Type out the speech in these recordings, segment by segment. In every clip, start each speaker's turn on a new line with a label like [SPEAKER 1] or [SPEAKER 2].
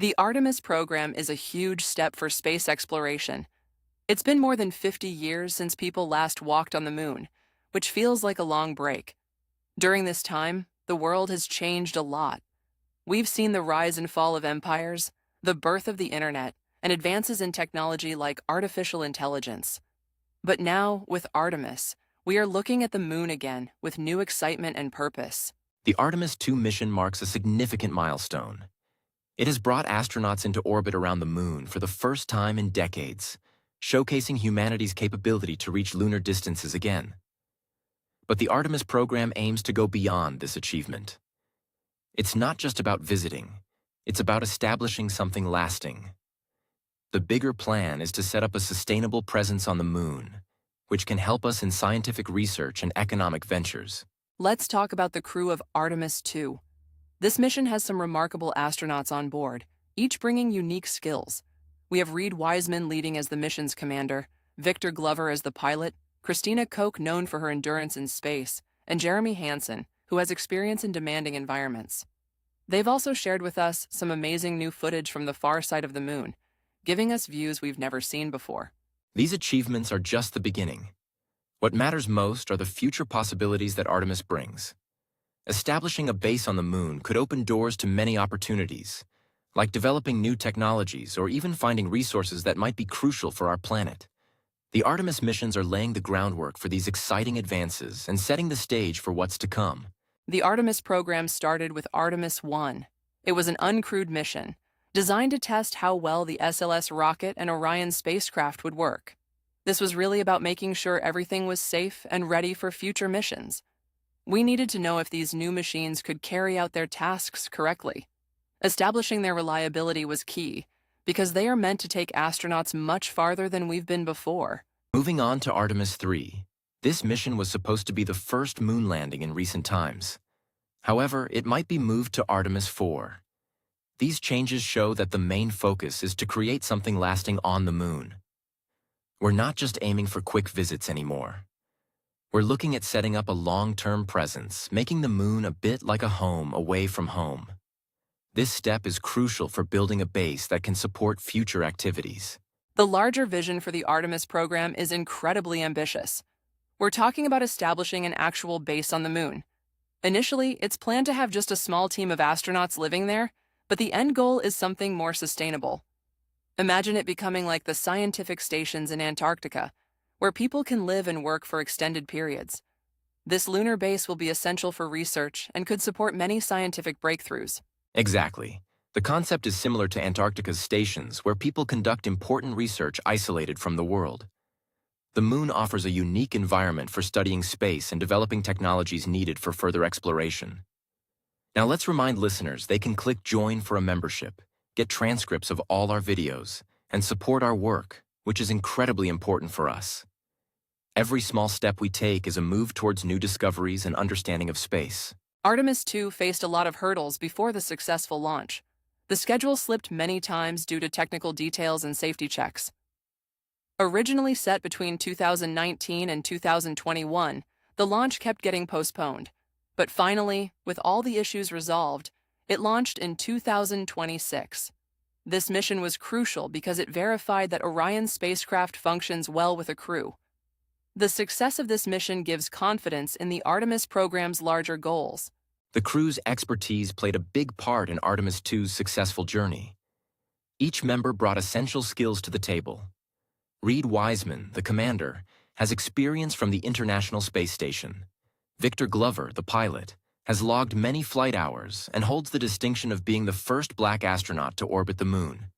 [SPEAKER 1] The Artemis program is a huge step for space exploration. It's been more than 50 years since people last walked on the moon, which feels like a long break. During this time, the world has changed a lot. We've seen the rise and fall of empires, the birth of the internet, and advances in technology like artificial intelligence. But now, with Artemis, we are looking at the moon again with new excitement and purpose.
[SPEAKER 2] The Artemis 2 mission marks a significant milestone. It has brought astronauts into orbit around the moon for the first time in decades, showcasing humanity's capability to reach lunar distances again. But the Artemis program aims to go beyond this achievement. It's not just about visiting, it's about establishing something lasting. The bigger plan is to set up a sustainable presence on the moon, which can help us in scientific research and economic ventures.
[SPEAKER 1] Let's talk about the crew of Artemis 2. This mission has some remarkable astronauts on board, each bringing unique skills. We have Reed Wiseman leading as the mission's commander, Victor Glover as the pilot, Christina Koch, known for her endurance in space, and Jeremy Hansen, who has experience in demanding environments. They've also shared with us some amazing new footage from the far side of the moon, giving us views we've never seen before.
[SPEAKER 2] These achievements are just the beginning. What matters most are the future possibilities that Artemis brings. Establishing a base on the moon could open doors to many opportunities, like developing new technologies or even finding resources that might be crucial for our planet. The Artemis missions are laying the groundwork for these exciting advances and setting the stage for what's to come.
[SPEAKER 1] The Artemis program started with Artemis 1. It was an uncrewed mission, designed to test how well the SLS rocket and Orion spacecraft would work. This was really about making sure everything was safe and ready for future missions. We needed to know if these new machines could carry out their tasks correctly. Establishing their reliability was key, because they are meant to take astronauts much farther than we've been before.
[SPEAKER 2] Moving on to Artemis 3, this mission was supposed to be the first moon landing in recent times. However, it might be moved to Artemis 4. These changes show that the main focus is to create something lasting on the moon. We're not just aiming for quick visits anymore. We're looking at setting up a long-term presence, making the moon a bit like a home away from home. This step is crucial for building a base that can support future activities.
[SPEAKER 1] The larger vision for the Artemis program is incredibly ambitious. We're talking about establishing an actual base on the moon. Initially, it's planned to have just a small team of astronauts living there, but the end goal is something more sustainable. Imagine it becoming like the scientific stations in Antarctica, where people can live and work for extended periods. This lunar base will be essential for research and could support many scientific breakthroughs.
[SPEAKER 2] Exactly. The concept is similar to Antarctica's stations, where people conduct important research isolated from the world. The moon offers a unique environment for studying space and developing technologies needed for further exploration. Now let's remind listeners they can click Join for a membership, get transcripts of all our videos, and support our work, which is incredibly important for us. Every small step we take is a move towards new discoveries and understanding of space.
[SPEAKER 1] Artemis 2 faced a lot of hurdles before the successful launch. The schedule slipped many times due to technical details and safety checks. Originally set between 2019 and 2021, the launch kept getting postponed. But finally, with all the issues resolved, it launched in 2026. This mission was crucial because it verified that Orion's spacecraft functions well with a crew. The success of this mission gives confidence in the Artemis program's larger goals.
[SPEAKER 2] The crew's expertise played a big part in Artemis 2's successful journey. Each member brought essential skills to the table. Reed Wiseman, the commander, has experience from the International Space Station. Victor Glover, the pilot, has logged many flight hours and holds the distinction of being the first black astronaut to orbit the moon.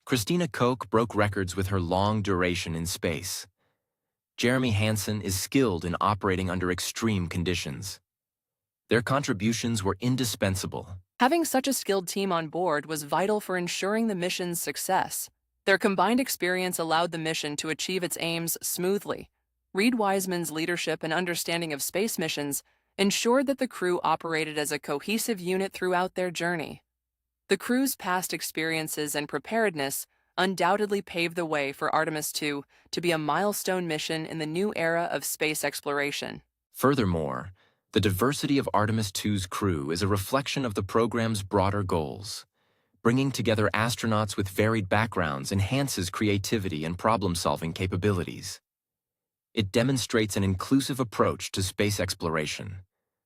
[SPEAKER 2] Christina Koch broke records with her long duration in space. Jeremy Hansen is skilled in operating under extreme conditions. Their contributions were indispensable.
[SPEAKER 1] Having such a skilled team on board was vital for ensuring the mission's success. Their combined experience allowed the mission to achieve its aims smoothly. Reed Wiseman's leadership and understanding of space missions ensured that the crew operated as a cohesive unit throughout their journey. The crew's past experiences and preparedness undoubtedly paved the way for Artemis 2 to be a milestone mission in the new era of space exploration.
[SPEAKER 2] Furthermore, the diversity of Artemis 2's crew is a reflection of the program's broader goals. Bringing together astronauts with varied backgrounds enhances creativity and problem-solving capabilities. It demonstrates an inclusive approach to space exploration,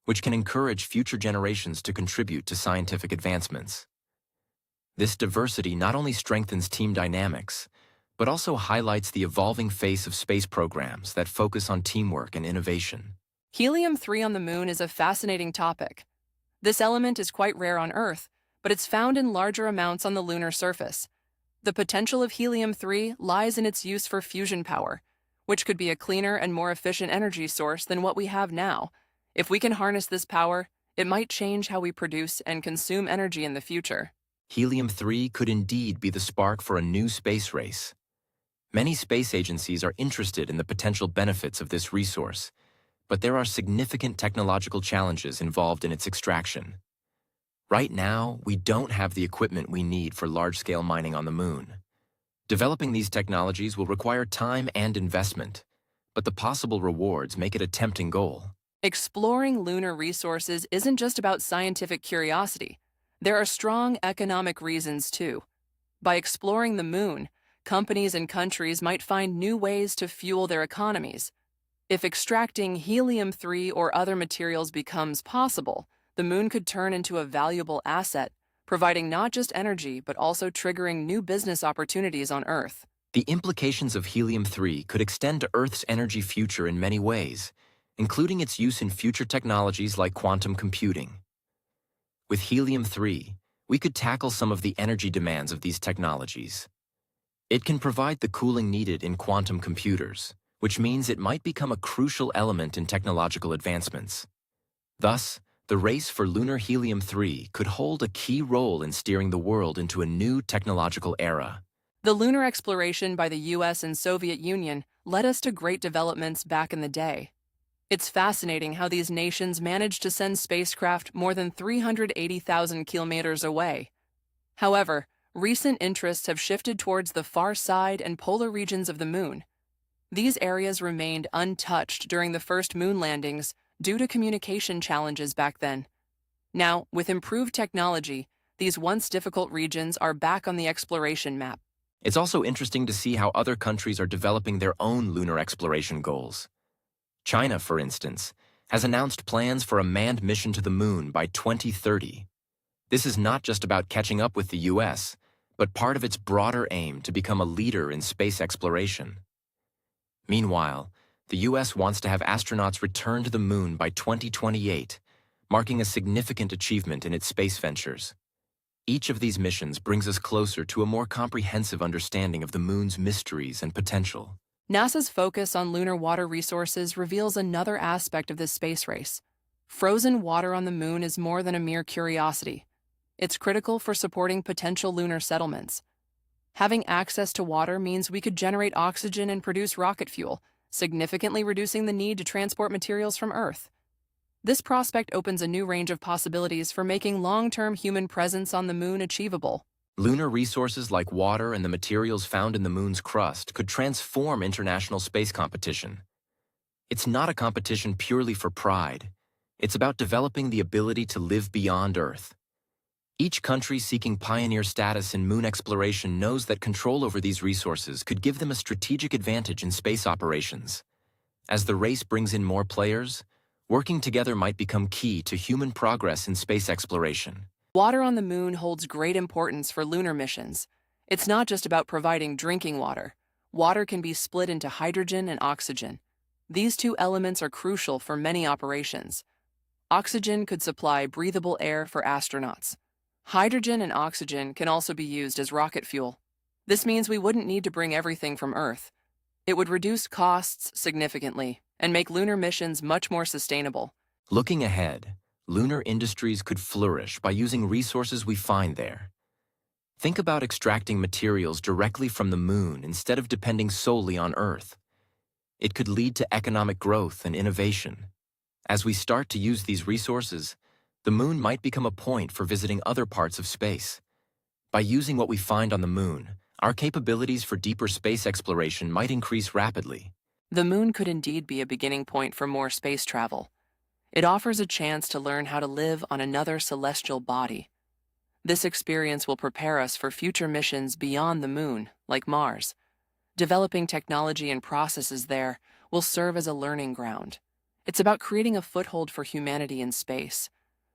[SPEAKER 2] which can encourage future generations to contribute to scientific advancements. This diversity not only strengthens team dynamics, but also highlights the evolving face of space programs that focus on teamwork and innovation.
[SPEAKER 1] Helium-3 on the moon is a fascinating topic. This element is quite rare on Earth, but it's found in larger amounts on the lunar surface. The potential of helium-3 lies in its use for fusion power, which could be a cleaner and more efficient energy source than what we have now. If we can harness this power, it might change how we produce and consume energy in the future.
[SPEAKER 2] Helium-3 could indeed be the spark for a new space race. Many space agencies are interested in the potential benefits of this resource, but there are significant technological challenges involved in its extraction. Right now, we don't have the equipment we need for large-scale mining on the moon. Developing these technologies will require time and investment, but the possible rewards make it a tempting goal.
[SPEAKER 1] Exploring lunar resources isn't just about scientific curiosity. There are strong economic reasons, too. By exploring the moon, companies and countries might find new ways to fuel their economies. If extracting helium-3 or other materials becomes possible, the moon could turn into a valuable asset, providing not just energy but also triggering new business opportunities on Earth.
[SPEAKER 2] The implications of helium-3 could extend to Earth's energy future in many ways, including its use in future technologies like quantum computing. With helium-3, we could tackle some of the energy demands of these technologies. It can provide the cooling needed in quantum computers, which means it might become a crucial element in technological advancements. Thus, the race for lunar helium-3 could hold a key role in steering the world into a new technological era.
[SPEAKER 1] The lunar exploration by the US and Soviet Union led us to great developments back in the day. It's fascinating how these nations managed to send spacecraft more than 380,000 kilometers away. However, recent interests have shifted towards the far side and polar regions of the moon. These areas remained untouched during the first moon landings due to communication challenges back then. Now, with improved technology, these once difficult regions are back on the exploration map.
[SPEAKER 2] It's also interesting to see how other countries are developing their own lunar exploration goals. China, for instance, has announced plans for a manned mission to the moon by 2030. This is not just about catching up with the US, but part of its broader aim to become a leader in space exploration. Meanwhile, the US wants to have astronauts return to the moon by 2028, marking a significant achievement in its space ventures. Each of these missions brings us closer to a more comprehensive understanding of the moon's mysteries and potential.
[SPEAKER 1] NASA's focus on lunar water resources reveals another aspect of this space race. Frozen water on the moon is more than a mere curiosity. It's critical for supporting potential lunar settlements. Having access to water means we could generate oxygen and produce rocket fuel, significantly reducing the need to transport materials from Earth. This prospect opens a new range of possibilities for making long-term human presence on the moon achievable.
[SPEAKER 2] Lunar resources like water and the materials found in the moon's crust could transform international space competition. It's not a competition purely for pride. It's about developing the ability to live beyond Earth. Each country seeking pioneer status in moon exploration knows that control over these resources could give them a strategic advantage in space operations. As the race brings in more players, working together might become key to human progress in space exploration.
[SPEAKER 1] Water on the moon holds great importance for lunar missions. It's not just about providing drinking water. Water can be split into hydrogen and oxygen. These two elements are crucial for many operations. Oxygen could supply breathable air for astronauts. Hydrogen and oxygen can also be used as rocket fuel. This means we wouldn't need to bring everything from Earth. It would reduce costs significantly and make lunar missions much more sustainable.
[SPEAKER 2] Looking ahead, lunar industries could flourish by using resources we find there. Think about extracting materials directly from the moon instead of depending solely on Earth. It could lead to economic growth and innovation. As we start to use these resources, the moon might become a point for visiting other parts of space. By using what we find on the moon, our capabilities for deeper space exploration might increase rapidly.
[SPEAKER 1] The moon could indeed be a beginning point for more space travel. It offers a chance to learn how to live on another celestial body. This experience will prepare us for future missions beyond the moon, like Mars. Developing technology and processes there will serve as a learning ground. It's about creating a foothold for humanity in space,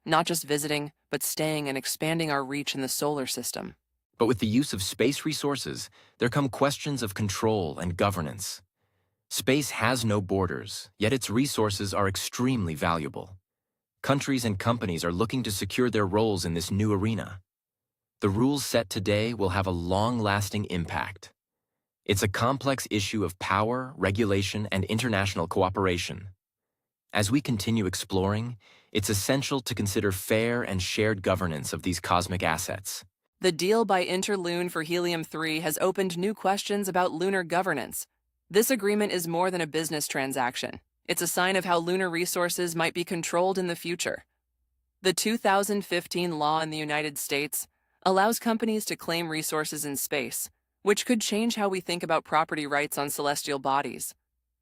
[SPEAKER 1] not just visiting, but staying and expanding our reach in the solar system.
[SPEAKER 2] But with the use of space resources, there come questions of control and governance. Space has no borders, yet its resources are extremely valuable. Countries and companies are looking to secure their roles in this new arena. The rules set today will have a long-lasting impact. It's a complex issue of power, regulation, and international cooperation. As we continue exploring, it's essential to consider fair and shared governance of these cosmic assets.
[SPEAKER 1] The deal by Interloon for Helium-3 has opened new questions about lunar governance. This agreement is more than a business transaction. It's a sign of how lunar resources might be controlled in the future. The 2015 law in the United States allows companies to claim resources in space, which could change how we think about property rights on celestial bodies.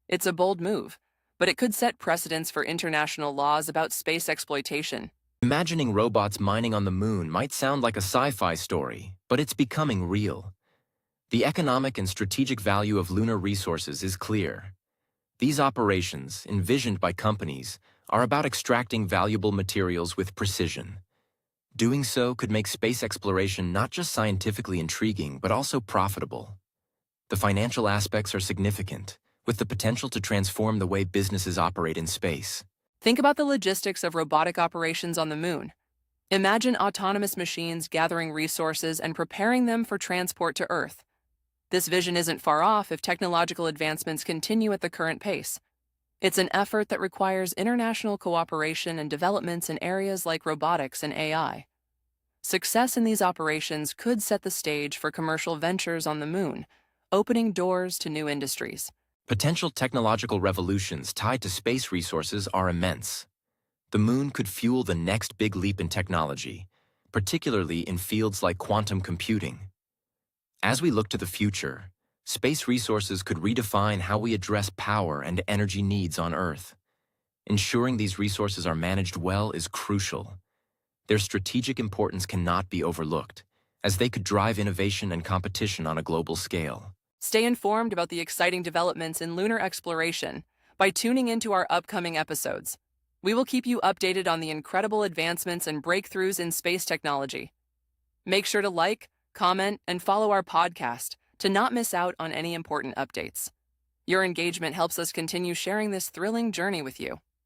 [SPEAKER 1] It's a bold move, but it could set precedents for international laws about space exploitation.
[SPEAKER 2] Imagining robots mining on the moon might sound like a sci-fi story, but it's becoming real. The economic and strategic value of lunar resources is clear. These operations, envisioned by companies, are about extracting valuable materials with precision. Doing so could make space exploration not just scientifically intriguing, but also profitable. The financial aspects are significant, with the potential to transform the way businesses operate in space.
[SPEAKER 1] Think about the logistics of robotic operations on the moon. Imagine autonomous machines gathering resources and preparing them for transport to Earth. This vision isn't far off if technological advancements continue at the current pace. It's an effort that requires international cooperation and developments in areas like robotics and AI. Success in these operations could set the stage for commercial ventures on the moon, opening doors to new industries.
[SPEAKER 2] Potential technological revolutions tied to space resources are immense. The moon could fuel the next big leap in technology, particularly in fields like quantum computing. As we look to the future, space resources could redefine how we address power and energy needs on Earth. Ensuring these resources are managed well is crucial. Their strategic importance cannot be overlooked, as they could drive innovation and competition on a global scale.
[SPEAKER 1] Stay informed about the exciting developments in lunar exploration by tuning into our upcoming episodes. We will keep you updated on the incredible advancements and breakthroughs in space technology. Make sure to like, comment, and follow our podcast to not miss out on any important updates. Your engagement helps us continue sharing this thrilling journey with you.